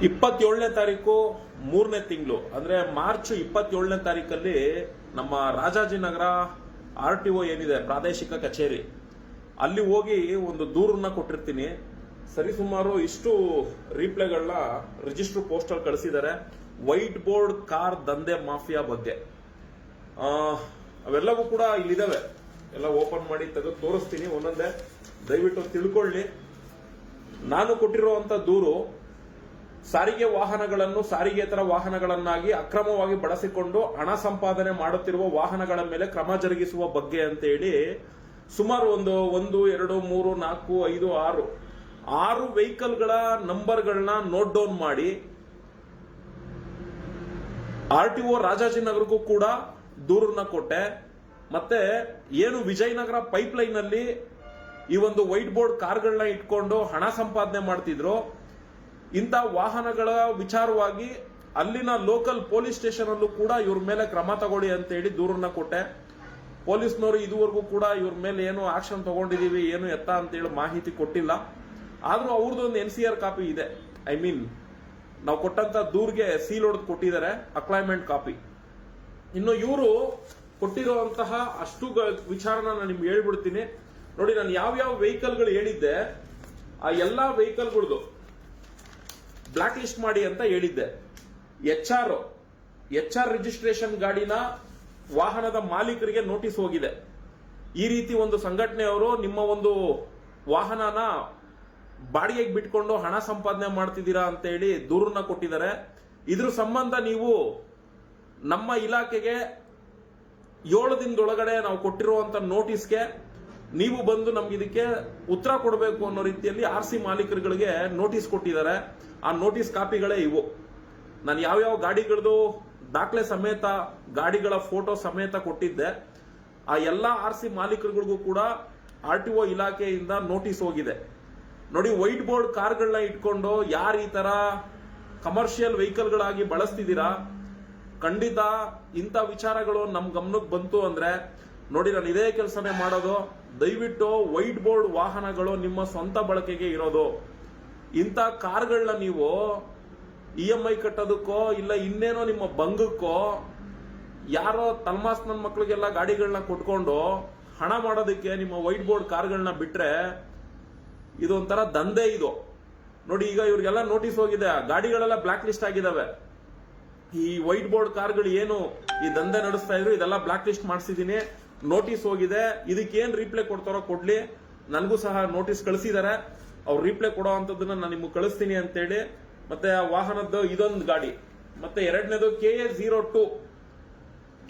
27ನೇ ತಾರೀಕು 3ನೇ ತಿಂಗಳು ಅಂದ್ರೆ ಮಾರ್ಚ್ 27ನೇ ತಾರೀಕಲ್ಲಿ ನಮ್ಮ ರಾಜಾಜಿನಗರ RTO ಏನಿದೆ ಪ್ರಾದೇಶಿಕ ಕಚೇರಿ ಅಲ್ಲಿ ಹೋಗಿ ಒಂದು ದೂರನ್ನ ಕೊಟ್ಟಿರ್ತೀನಿ. ಸರಿಸುಮಾರು ಇಷ್ಟು ರೀಪ್ಲೇಗಳನ್ನ ರಿಜಿಸ್ಟರ್ ಪೋಸ್ಟಲ್ ಕಳಿಸಿದ್ದಾರೆ ವೈಟ್ ಬೋರ್ಡ್ ಕಾರ್ ದಂಧೆ ಮಾಫಿಯಾ ಬಗ್ಗೆ. ಅವೆಲ್ಲವೂ ಕೂಡ ಇಲ್ಲಿದಾವೆ, ಎಲ್ಲ ಓಪನ್ ಮಾಡಿ ತೆಗೆದು ತೋರಿಸ್ತೀನಿ ಒಂದೊಂದೇ, ದಯವಿಟ್ಟು ತಿಳ್ಕೊಳ್ಳಿ. ನಾನು ಕೊಟ್ಟಿರುವಂತ ದೂರು ಸಾರಿಗೆ ವಾಹನಗಳನ್ನು ಸಾರಿಗೆತರ ವಾಹನಗಳನ್ನಾಗಿ ಅಕ್ರಮವಾಗಿ ಬಳಸಿಕೊಂಡು ಹಣ ಸಂಪಾದನೆ ಮಾಡುತ್ತಿರುವ ವಾಹನಗಳ ಮೇಲೆ ಕ್ರಮ ಜರುಗಿಸುವ ಬಗ್ಗೆ ಅಂತ ಹೇಳಿ ಸುಮಾರು 1, 2, 3, 4, 5, 6 ವೆಹಿಕಲ್ಗಳ ನಂಬರ್ಗಳನ್ನ ನೋಟ್ ಡೌನ್ ಮಾಡಿ RTO ರಾಜಾಜಿನಗರಕ್ಕೂ ಕೂಡ ದೂರನ್ನ ಕೊಟ್ಟೆ. ಮತ್ತೆ ಏನು ವಿಜಯನಗರ ಪೈಪ್ಲೈನ್ ಅಲ್ಲಿ ಈ ಒಂದು ವೈಟ್ ಬೋರ್ಡ್ ಕಾರ್ಗಳನ್ನ ಇಟ್ಕೊಂಡು ಹಣ ಸಂಪಾದನೆ ಮಾಡ್ತಿದ್ರು, ಇಂಥ ವಾಹನಗಳ ವಿಚಾರವಾಗಿ ಅಲ್ಲಿನ ಲೋಕಲ್ ಪೊಲೀಸ್ ಸ್ಟೇಷನ್ ಅಲ್ಲೂ ಕೂಡ ಇವ್ರ ಮೇಲೆ ಕ್ರಮ ತಗೊಳ್ಳಿ ಅಂತ ಹೇಳಿ ದೂರನ್ನ ಕೊಟ್ಟೆ. ಪೊಲೀಸ್ನವರು ಇದುವರೆಗೂ ಕೂಡ ಇವ್ರ ಮೇಲೆ ಏನು ಆಕ್ಷನ್ ತಗೊಂಡಿದೀವಿ ಏನು ಎತ್ತ ಅಂತ ಹೇಳಿ ಮಾಹಿತಿ ಕೊಟ್ಟಿಲ್ಲ. ಆದ್ರೂ ಅವ್ರದ್ದೊಂದು NCR ಕಾಪಿ ಇದೆ. ನಾವು ಕೊಟ್ಟಂತ ದೂರ್ಗೆ ಸೀಲ್ ಹೊಡೆದು ಕೊಟ್ಟಿದ್ದಾರೆ, ಅಕ್ಲೈಮೆಂಟ್ ಕಾಪಿ. ಇನ್ನು ಇವರು ಕೊಟ್ಟಿರುವಂತಹ ಅಷ್ಟು ವಿಚಾರನ ನಾನು ನಿಮ್ಗೆ ಹೇಳ್ಬಿಡ್ತೀನಿ ನೋಡಿ. ನಾನು ಯಾವ್ಯಾವ ವೆಹಿಕಲ್ಗಳು ಹೇಳಿದ್ದೆ ಆ ಎಲ್ಲಾ ವೆಹಿಕಲ್ಗಳದು ಬ್ಲಾಕ್ ಲಿಸ್ಟ್ ಮಾಡಿ ಅಂತ ಹೇಳಿದ್ದೆ. HR ರಿಜಿಸ್ಟ್ರೇಷನ್ ಗಾಡಿನ ವಾಹನದ ಮಾಲೀಕರಿಗೆ ನೋಟಿಸ್ ಹೋಗಿದೆ. ಈ ರೀತಿ ಒಂದು ಸಂಘಟನೆಯವರು ನಿಮ್ಮ ಒಂದು ವಾಹನನ ಬಾಡಿಗೆಗೆ ಬಿಟ್ಕೊಂಡು ಹಣ ಸಂಪಾದನೆ ಮಾಡ್ತಿದ್ದೀರಾ ಅಂತ ಹೇಳಿ ದೂರನ್ನ ಕೊಟ್ಟಿದ್ದಾರೆ. ಇದ್ರ ಸಂಬಂಧ ನೀವು ನಮ್ಮ ಇಲಾಖೆಗೆ 7 ದಿನದೊಳಗಡೆ ನಾವು ಕೊಟ್ಟಿರುವಂತ ನೋಟಿಸ್ಗೆ ನೀವು ಬಂದು ನಮ್ಗೆ ಇದಕ್ಕೆ ಉತ್ತರ ಕೊಡಬೇಕು ಅನ್ನೋ ರೀತಿಯಲ್ಲಿ RC ಮಾಲೀಕರುಗಳಿಗೆ ನೋಟಿಸ್ ಕೊಟ್ಟಿದ್ದಾರೆ. ಆ ನೋಟಿಸ್ ಕಾಪಿಗಳೇ ಇವು. ನಾನು ಯಾವ್ಯಾವ ಗಾಡಿಗಳದು ದಾಖಲೆ ಸಮೇತ ಗಾಡಿಗಳ ಫೋಟೋ ಸಮೇತ ಕೊಟ್ಟಿದ್ದೆ, ಆ ಎಲ್ಲಾ RC ಮಾಲೀಕರುಗಳಿಗೂ ಕೂಡ RTO ಇಲಾಖೆಯಿಂದ ನೋಟಿಸ್ ಹೋಗಿದೆ. ನೋಡಿ, ವೈಟ್ ಬೋರ್ಡ್ ಕಾರ್ಗಳನ್ನ ಇಟ್ಕೊಂಡು ಯಾರು ಈ ತರ ಕಮರ್ಷಿಯಲ್ ವೆಹಿಕಲ್ಗಳಾಗಿ ಬಳಸ್ತಿದ್ದೀರಾ, ಖಂಡಿತ ಇಂಥ ವಿಚಾರಗಳು ನಮ್ ಗಮನಕ್ಕೆ ಬಂತು ಅಂದ್ರೆ ನೋಡಿ, ನಾನು ಇದೇ ಕೆಲಸನೇ ಮಾಡೋದು. ದಯವಿಟ್ಟು ವೈಟ್ ಬೋರ್ಡ್ ವಾಹನಗಳು ನಿಮ್ಮ ಸ್ವಂತ ಬಳಕೆಗೆ ಇರೋದು. ಇಂಥ ಕಾರ್ಗಳನ್ನ ನೀವು EMI ಕಟ್ಟೋದಕ್ಕೋ ಇಲ್ಲ ಇನ್ನೇನೋ ನಿಮ್ಮ ಬಂಗಕ್ಕೋ ಯಾರೋ ತಲ್ಮಾಸ್ ನನ್ನ ಮಕ್ಕಳಿಗೆಲ್ಲ ಗಾಡಿಗಳನ್ನ ಕೊಟ್ಕೊಂಡು ಹಣ ಮಾಡೋದಕ್ಕೆ ನಿಮ್ಮ ವೈಟ್ ಬೋರ್ಡ್ ಕಾರ್ಗಳನ್ನ ಬಿಟ್ರೆ ಇದೊಂಥರ ದಂಧೆ ಇದು. ನೋಡಿ, ಈಗ ಇವ್ರಿಗೆಲ್ಲ ನೋಟಿಸ್ ಹೋಗಿದೆ, ಗಾಡಿಗಳೆಲ್ಲ ಬ್ಲಾಕ್ ಲಿಸ್ಟ್ ಆಗಿದಾವೆ. ಈ ವೈಟ್ ಬೋರ್ಡ್ ಕಾರ್ಗಳು ಏನು ಈ ದಂಧೆ ನಡೆಸ್ತಾ ಇದ್ರು ಇದೆಲ್ಲ ಬ್ಲಾಕ್ ಲಿಸ್ಟ್ ಮಾಡಿಸಿದೀನಿ, ನೋಟಿಸ್ ಹೋಗಿದೆ. ಇದಕ್ಕೇನ್ ರೀಪ್ಲೇ ಕೊಡ್ತಾರೋ ಕೊಡ್ಲಿ. ನನಗೂ ಸಹ ನೋಟಿಸ್ ಕಳಿಸಿದ್ದಾರೆ, ಅವ್ರು ರೀಪ್ಲೇ ಕೊಡೋ ಅಂತದನ್ನ ನಾನು ನಿಮ್ಗೆ ಕಳಿಸ್ತೀನಿ ಅಂತೇಳಿ. ಮತ್ತೆ ಆ ವಾಹನದ ಇದೊಂದು ಗಾಡಿ, ಮತ್ತೆ ಎರಡನೇದು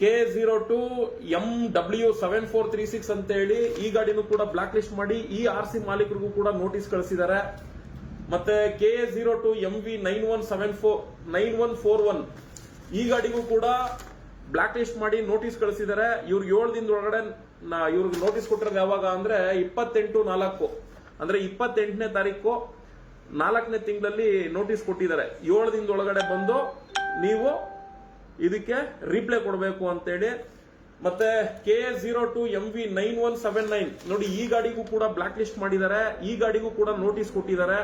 KA02 MW7436 ಅಂತ ಹೇಳಿ ಈ ಗಾಡಿನೂ ಕೂಡ ಬ್ಲಾಕ್ ಲಿಸ್ಟ್ ಮಾಡಿ ಈ RC ಮಾಲೀಕರಿಗೂ ಕೂಡ ನೋಟಿಸ್ ಕಳಿಸಿದ್ದಾರೆ. ಮತ್ತೆ KA02 MV9141 ಈ ಗಾಡಿಗೂ ಕೂಡ ಬ್ಲಾಕ್ ಲಿಸ್ಟ್ ಮಾಡಿ ನೋಟಿಸ್ ಕಳಿಸಿದ್ದಾರೆ. ಇವ್ರಿಗೆ 7 ದಿನದೊಳಗಡೆ ಇವ್ರಿಗೆ ನೋಟಿಸ್ ಕೊಟ್ಟಿರೋದು ಯಾವಾಗ ಅಂದ್ರೆ 28/4 ಅಂದ್ರೆ 28ನೇ ತಾರೀಕು 4ನೇ ತಿಂಗಳಲ್ಲಿ ನೋಟಿಸ್ ಕೊಟ್ಟಿದ್ದಾರೆ. 7 ದಿನದೊಳಗಡೆ ಬಂದು ನೀವು ಇದಕ್ಕೆ ರೀಪ್ಲೇ ಕೊಡಬೇಕು ಅಂತೇಳಿ. ಮತ್ತೆ KA02 MV9179 ನೋಡಿ, ಈ ಗಾಡಿಗೂ ಕೂಡ ಬ್ಲಾಕ್ ಲಿಸ್ಟ್ ಮಾಡಿದ್ದಾರೆ, ಈ ಗಾಡಿಗೂ ಕೂಡ ನೋಟಿಸ್ ಕೊಟ್ಟಿದ್ದಾರೆ,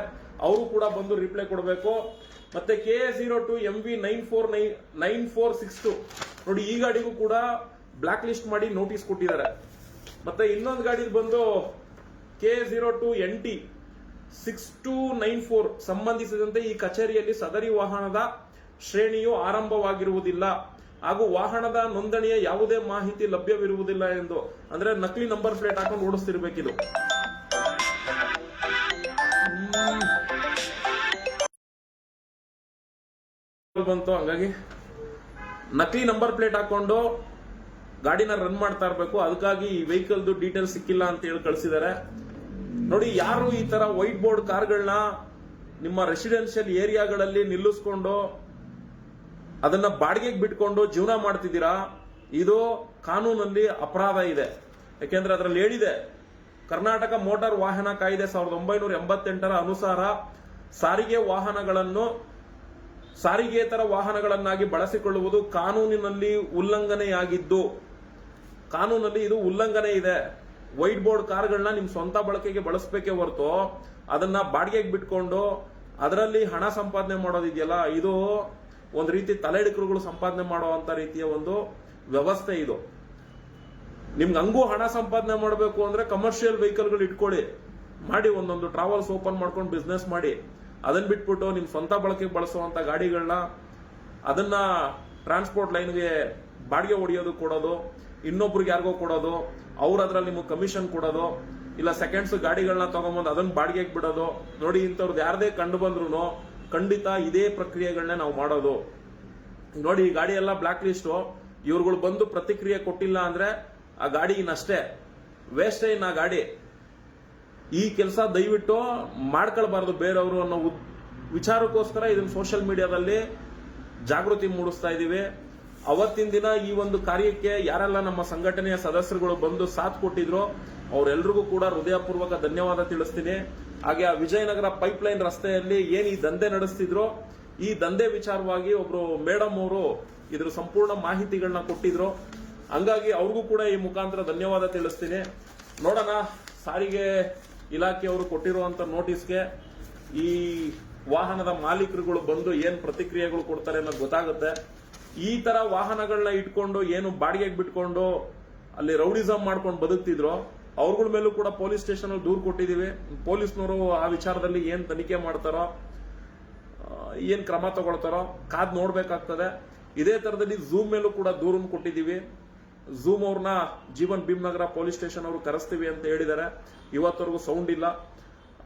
ಅವರು ಕೂಡ ಬಂದು ರಿಪ್ಲೈ ಕೊಡಬೇಕು. ಮತ್ತೆ KA02 MV9462 ನೋಡಿ, ಈ ಗಾಡಿಗೂ ಕೂಡ ಬ್ಲಾಕ್ ಲಿಸ್ಟ್ ಮಾಡಿ ನೋಟಿಸ್ ಕೊಟ್ಟಿದ್ದಾರೆ. ಮತ್ತೆ ಇನ್ನೊಂದು ಗಾಡಿ ಬಂದು KA02 NT 6294 ಸಂಬಂಧಿಸಿದಂತೆ ಈ ಕಚೇರಿಯಲ್ಲಿ ಸದರಿ ವಾಹನದ ಶ್ರೇಣಿಯು ಆರಂಭವಾಗಿರುವುದಿಲ್ಲ ಹಾಗೂ ವಾಹನದ ನೋಂದಣಿಯ ಯಾವುದೇ ಮಾಹಿತಿ ಲಭ್ಯವಿರುವುದಿಲ್ಲ ಎಂದು, ಅಂದ್ರೆ ನಕಲಿ ನಂಬರ್ ಪ್ಲೇಟ್ ಹಾಕೊಂಡು ಓಡಿಸ್ತಿರ್ಬೇಕಿದು. ಬಂತು, ಹಂಗಾಗಿ ನಕಲಿ ನಂಬರ್ ಪ್ಲೇಟ್ ಹಾಕೊಂಡು ಗಾಡಿನ ರನ್ ಮಾಡ್ತಾ ಇರ್ಬೇಕು. ಅದಕ್ಕಾಗಿ ಈ ವೆಹಿಕಲ್ದು ಡೀಟೇಲ್ಸ್ ಸಿಕ್ಕಿಲ್ಲ ಅಂತ ಹೇಳಿ ಕಳಿಸಿದ್ದಾರೆ. ನೋಡಿ, ಯಾರು ಈ ತರ ವೈಟ್ ಬೋರ್ಡ್ ಕಾರ್ಗಳನ್ನ ನಿಮ್ಮ ರೆಸಿಡೆನ್ಷಿಯಲ್ ಏರಿಯಾಗಳಲ್ಲಿ ನಿಲ್ಲಿಸ್ಕೊಂಡು ಅದನ್ನ ಬಾಡಿಗೆಗೆ ಬಿಟ್ಕೊಂಡು ಜೀವನ ಮಾಡ್ತಿದ್ದೀರಾ, ಇದು ಕಾನೂನಲ್ಲಿ ಅಪರಾಧ ಇದೆ. ಯಾಕೆಂದ್ರೆ ಅದರಲ್ಲಿ ಹೇಳಿದೆ, ಕರ್ನಾಟಕ ಮೋಟಾರ್ ವಾಹನ ಕಾಯ್ದೆ 1988 ಅನುಸಾರ ಸಾರಿಗೆ ವಾಹನಗಳನ್ನು ಸಾರಿಗೆತರ ವಾಹನಗಳನ್ನಾಗಿ ಬಳಸಿಕೊಳ್ಳುವುದು ಕಾನೂನಿನಲ್ಲಿ ಉಲ್ಲಂಘನೆಯಾಗಿದ್ದು, ಕಾನೂನಲ್ಲಿ ಇದು ಉಲ್ಲಂಘನೆ ಇದೆ. ವೈಟ್ ಬೋರ್ಡ್ ಕಾರ್ಗಳನ್ನ ನಿಮ್ ಸ್ವಂತ ಬಳಕೆಗೆ ಬಳಸಬೇಕೇ ಹೊರತು ಅದನ್ನ ಬಾಡಿಗೆಗೆ ಬಿಟ್ಕೊಂಡು ಅದರಲ್ಲಿ ಹಣ ಸಂಪಾದನೆ ಮಾಡೋದಿದೆಯಲ್ಲ, ಇದು ಒಂದು ರೀತಿ ತಲೆಡಿಕರುಗಳು ಸಂಪಾದನೆ ಮಾಡುವಂತ ರೀತಿಯ ಒಂದು ವ್ಯವಸ್ಥೆ ಇದು. ನಿಮ್ಗೆ ಹಂಗೂ ಹಣ ಸಂಪಾದನೆ ಮಾಡಬೇಕು ಅಂದ್ರೆ ಕಮರ್ಷಿಯಲ್ ವೆಹಿಕಲ್ಗಳು ಇಟ್ಕೊಳ್ಳಿ, ಮಾಡಿ ಒಂದೊಂದು ಟ್ರಾವೆಲ್ಸ್ ಓಪನ್ ಮಾಡ್ಕೊಂಡು ಬಿಸ್ನೆಸ್ ಮಾಡಿ. ಅದನ್ನ ಬಿಟ್ಬಿಟ್ಟು ನಿಮ್ ಸ್ವಂತ ಬಳಕೆಗೆ ಬಳಸುವಂತ ಗಾಡಿಗಳನ್ನ ಅದನ್ನ ಟ್ರಾನ್ಸ್ಪೋರ್ಟ್ ಲೈನ್ಗೆ ಬಾಡಿಗೆ ಹೊಡಿಯೋದು ಕೊಡೋದು, ಇನ್ನೊಬ್ರಿಗೆ ಯಾರಿಗೋ ಕೊಡೋದು, ಅವ್ರು ಅದ್ರಲ್ಲಿ ನಿಮಗೆ ಕಮಿಷನ್ ಕೊಡೋದು, ಇಲ್ಲ ಸೆಕೆಂಡ್ಸ್ ಗಾಡಿಗಳನ್ನ ತಗೊಂಬಂದು ಅದನ್ನ ಬಾಡಿಗೆಗೆ ಬಿಡೋದು. ನೋಡಿ, ಇಂಥವ್ರದ್ದು ಯಾರದೇ ಕಂಡು ಬಂದ್ರು ಖಂಡಿತ ಇದೇ ಪ್ರಕ್ರಿಯೆಗಳನ್ನೇ ನಾವು ಮಾಡೋದು. ನೋಡಿ, ಈ ಗಾಡಿ ಎಲ್ಲ ಬ್ಲಾಕ್ ಲಿಸ್ಟ್. ಇವ್ರುಗಳು ಬಂದು ಪ್ರತಿಕ್ರಿಯೆ ಕೊಟ್ಟಿಲ್ಲ ಅಂದ್ರೆ ಆ ಗಾಡಿ ಇನ್ನಷ್ಟೇ ವೇಸ್ಟ್ ಇನ್ ಆ ಗಾಡಿ. ಈ ಕೆಲಸ ದಯವಿಟ್ಟು ಮಾಡ್ಕೊಳ್ಬಾರ್ದು ಬೇರೆಯವರು ಅನ್ನೋ ವಿಚಾರಕ್ಕೋಸ್ಕರ ಇದನ್ನ ಸೋಷಿಯಲ್ ಮೀಡಿಯಾದಲ್ಲಿ ಜಾಗೃತಿ ಮೂಡಿಸ್ತಾ ಇದೀವಿ. ಅವತ್ತಿನ ದಿನ ಈ ಒಂದು ಕಾರ್ಯಕ್ಕೆ ಯಾರೆಲ್ಲ ನಮ್ಮ ಸಂಘಟನೆಯ ಸದಸ್ಯರುಗಳು ಬಂದು ಸಾಥ್ ಕೊಟ್ಟಿದ್ರು ಅವರೆಲ್ಲರಿಗೂ ಕೂಡ ಹೃದಯಪೂರ್ವಕ ಧನ್ಯವಾದ ತಿಳಿಸ್ತೀನಿ. ಹಾಗೆ ಆ ವಿಜಯನಗರ ಪೈಪ್ಲೈನ್ ರಸ್ತೆಯಲ್ಲಿ ಏನ್ ಈ ದಂಧೆ ನಡೆಸ್ತಿದ್ರು, ಈ ದಂಧೆ ವಿಚಾರವಾಗಿ ಒಬ್ರು ಮೇಡಮ್ ಅವರು ಇದ್ರ ಸಂಪೂರ್ಣ ಮಾಹಿತಿಗಳನ್ನ ಕೊಟ್ಟಿದ್ರು. ಹಂಗಾಗಿ ಅವ್ರಿಗೂ ಕೂಡ ಈ ಮುಖಾಂತರ ಧನ್ಯವಾದ ತಿಳಿಸ್ತೀನಿ. ನೋಡೋಣ, ಸಾರಿಗೆ ಇಲಾಖೆಯವರು ಕೊಟ್ಟಿರುವಂತ ನೋಟಿಸ್ಗೆ ಈ ವಾಹನದ ಮಾಲೀಕರುಗಳು ಬಂದು ಏನ್ ಪ್ರತಿಕ್ರಿಯೆಗಳು ಕೊಡ್ತಾರೆ ಅನ್ನೋದು ಗೊತ್ತಾಗುತ್ತೆ. ಈ ತರ ವಾಹನಗಳನ್ನ ಇಟ್ಕೊಂಡು ಏನು ಬಾಡಿಗೆಗೆ ಬಿಟ್ಕೊಂಡು ಅಲ್ಲಿ ರೌಡಿಸಮ್ ಮಾಡ್ಕೊಂಡು ಬದುಕ್ತಿದ್ರು ಅವ್ರಗಳ ಮೇಲೂ ಕೂಡ ಪೊಲೀಸ್ ಸ್ಟೇಷನ್ ಅಲ್ಲಿ ದೂರು ಕೊಟ್ಟಿದೀವಿ. ಪೊಲೀಸ್ನವರು ಆ ವಿಚಾರದಲ್ಲಿ ಏನ್ ತನಿಖೆ ಮಾಡ್ತಾರೋ, ಏನ್ ಕ್ರಮ ತಗೊಳ್ತಾರೋ ಕಾದ್ ನೋಡ್ಬೇಕಾಗ್ತದೆ. ಇದೇ ತರದಲ್ಲಿ ಝೂಮ್ ಮೇಲೂ ಕೂಡ ದೂರನ್ನು ಕೊಟ್ಟಿದೀವಿ. ಝೂಮ್ ಅವ್ರನ್ನ ಜೀವನ್ ಭೀಮ್ನಗರ ಪೊಲೀಸ್ ಸ್ಟೇಷನ್ ಅವರು ಕರೆಸ್ತೀವಿ ಅಂತ ಹೇಳಿದ್ದಾರೆ. ಇವತ್ತವರೆಗೂ ಸೌಂಡ್ ಇಲ್ಲ.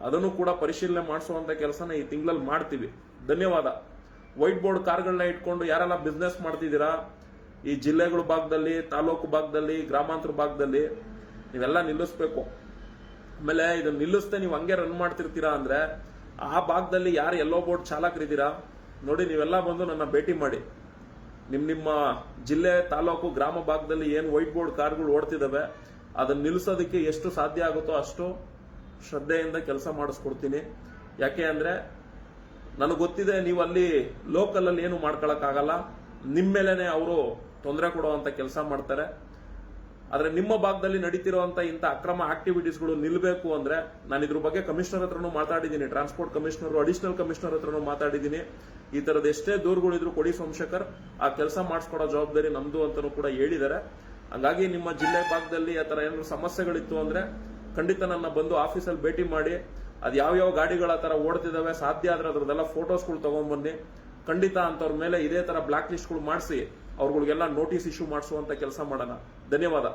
ಅದನ್ನು ಕೂಡ ಪರಿಶೀಲನೆ ಮಾಡಿಸುವಂತ ಕೆಲಸನ ಈ ತಿಂಗಳಲ್ಲಿ ಮಾಡ್ತೀವಿ. ಧನ್ಯವಾದ. ವೈಟ್ ಬೋರ್ಡ್ ಕಾರ್ಗಳನ್ನ ಇಟ್ಕೊಂಡು ಯಾರೆಲ್ಲ ಬಿಸ್ನೆಸ್ ಮಾಡ್ತಿದ್ದೀರಾ ಈ ಜಿಲ್ಲೆಗಳ ಭಾಗದಲ್ಲಿ, ತಾಲೂಕು ಭಾಗದಲ್ಲಿ, ಗ್ರಾಮಾಂತರ ಭಾಗದಲ್ಲಿ, ನೀವೆಲ್ಲ ನಿಲ್ಲಿಸ್ಬೇಕು. ಆಮೇಲೆ ಇದನ್ನ ನಿಲ್ಲಿಸ್ತೆ ನೀವು ಹಂಗೆ ರನ್ ಮಾಡ್ತಿರ್ತೀರಾ ಅಂದ್ರೆ ಆ ಭಾಗದಲ್ಲಿ ಯಾರು ಎಲ್ಲೋ ಬೋರ್ಡ್ ಚಾಲಕರಿದ್ದೀರಾ ನೋಡಿ, ನೀವೆಲ್ಲ ಬಂದು ನನ್ನ ಭೇಟಿ ಮಾಡಿ. ನಿಮ್ಮ ಜಿಲ್ಲೆ, ತಾಲೂಕು, ಗ್ರಾಮ ಭಾಗದಲ್ಲಿ ಏನು ವೈಟ್ ಬೋರ್ಡ್ ಕಾರ್ಗಳು ಓಡ್ತಿದಾವೆ ಅದನ್ನ ನಿಲ್ಲಿಸೋದಕ್ಕೆ ಎಷ್ಟು ಸಾಧ್ಯ ಆಗುತ್ತೋ ಅಷ್ಟು ಶ್ರದ್ಧೆಯಿಂದ ಕೆಲಸ ಮಾಡಿಸ್ಕೊಡ್ತೀನಿ. ಯಾಕೆ ಅಂದ್ರೆ ನನಗೆ ಗೊತ್ತಿದೆ ನೀವು ಅಲ್ಲಿ ಲೋಕಲ್ ಅಲ್ಲಿ ಏನು ಮಾಡ್ಕೊಳಕ್ಕಾಗಲ್ಲ, ನಿಮ್ಮ ಮೇಲೆನೆ ಅವರು ತೊಂದರೆ ಕೊಡುವಂತ ಕೆಲಸ ಮಾಡ್ತಾರೆ. ಆದ್ರೆ ನಿಮ್ಮ ಭಾಗದಲ್ಲಿ ನಡೀತಿರುವಂತ ಇಂಥ ಅಕ್ರಮ ಆಕ್ಟಿವಿಟೀಸ್ಗಳು ನಿಲ್ಬೇಕು ಅಂದ್ರೆ ನಾನು ಇದ್ರ ಬಗ್ಗೆ ಕಮಿಷನರ್ ಹತ್ರನೂ ಮಾತಾಡಿದ್ದೀನಿ, ಟ್ರಾನ್ಸ್ಪೋರ್ಟ್ ಕಮಿಷನರ್, ಅಡಿಷನಲ್ ಕಮಿಷನರ್ ಹತ್ರನೂ ಮಾತಾಡಿದ್ದೀನಿ. ಈ ತರದ ಎಷ್ಟೇ ದೂರುಗಳಿದ್ರು ಕೊಡಿ ಸೋಮಶೇಖರ್, ಆ ಕೆಲಸ ಮಾಡಿಸ್ಕೊಡೋ ಜವಾಬ್ದಾರಿ ನಮ್ದು ಅಂತಾನೂ ಕೂಡ ಹೇಳಿದ್ದಾರೆ. ಹಂಗಾಗಿ ನಿಮ್ಮ ಜಿಲ್ಲೆ ಭಾಗದಲ್ಲಿ ಆ ತರ ಏನಾದ್ರು ಸಮಸ್ಯೆಗಳಿತ್ತು ಅಂದ್ರೆ ಖಂಡಿತ ನನ್ನ ಬಂದು ಆಫೀಸಲ್ಲಿ ಭೇಟಿ ಮಾಡಿ, ಅದು ಯಾವ್ಯಾವ ಗಾಡಿಗಳ ತರ ಓಡ್ತಿದಾವೆ ಸಾಧ್ಯ ಆದ್ರೆ ಅದ್ರದ್ದೆಲ್ಲ ಫೋಟೋಸ್ಗಳು ತಗೊಂಡ್ಬನ್ನಿ. ಖಂಡಿತ ಅಂತವ್ರ ಮೇಲೆ ಇದೇ ತರ ಬ್ಲಾಕ್ ಲಿಸ್ಟ್ಗಳು ಮಾಡಿಸಿ ಅವ್ರಗಳಿಗೆಲ್ಲ ನೋಟಿಸ್ ಇಶ್ಯೂ ಮಾಡಿಸುವಂತ ಕೆಲಸ ಮಾಡೋಣ. ಧನ್ಯವಾದ.